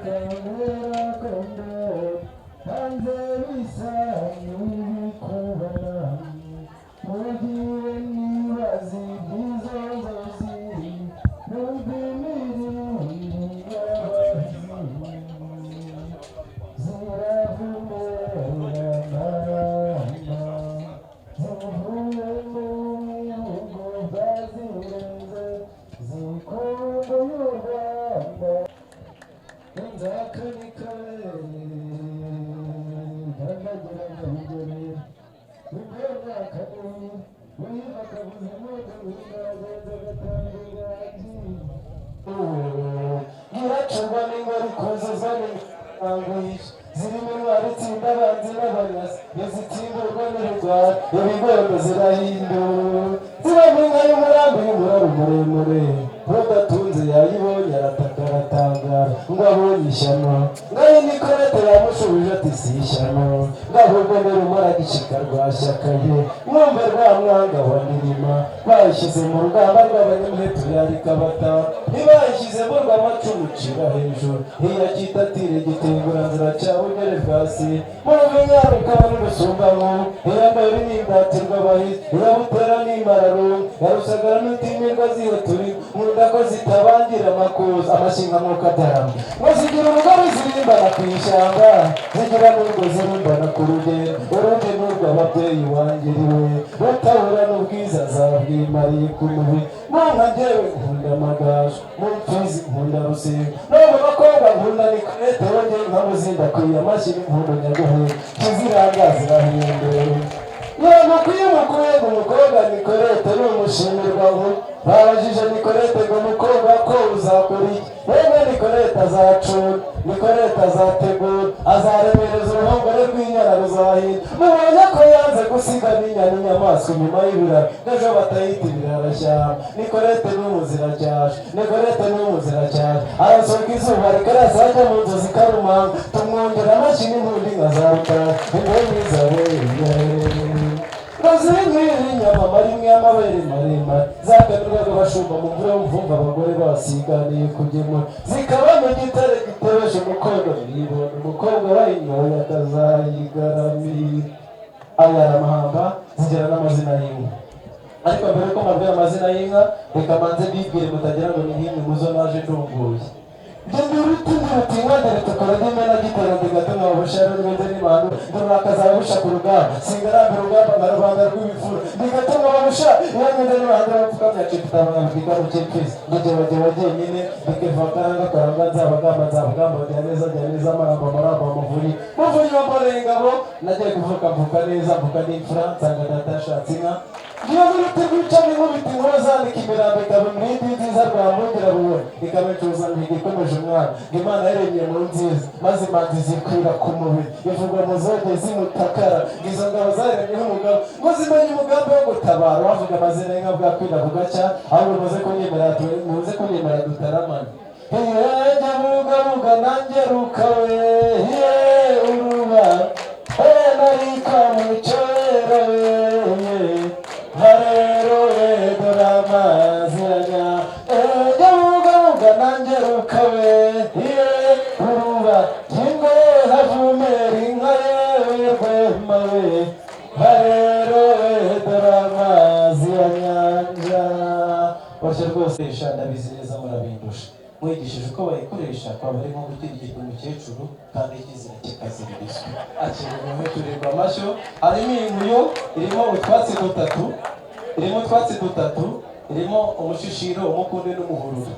kimwe havumera inka yewe rwema we harero dore amazi ya nyanja bashya rwose ndabizi neza murabindusha mwigishije uko bayikoresha kwaba ari nko gukirigita umukecuru kandi ikizira kikaziririzwa akirwa turirwa amashyo harimo inkuyo irimo utwatsi dutatu irimo umushushiro umukunde n'umuhururu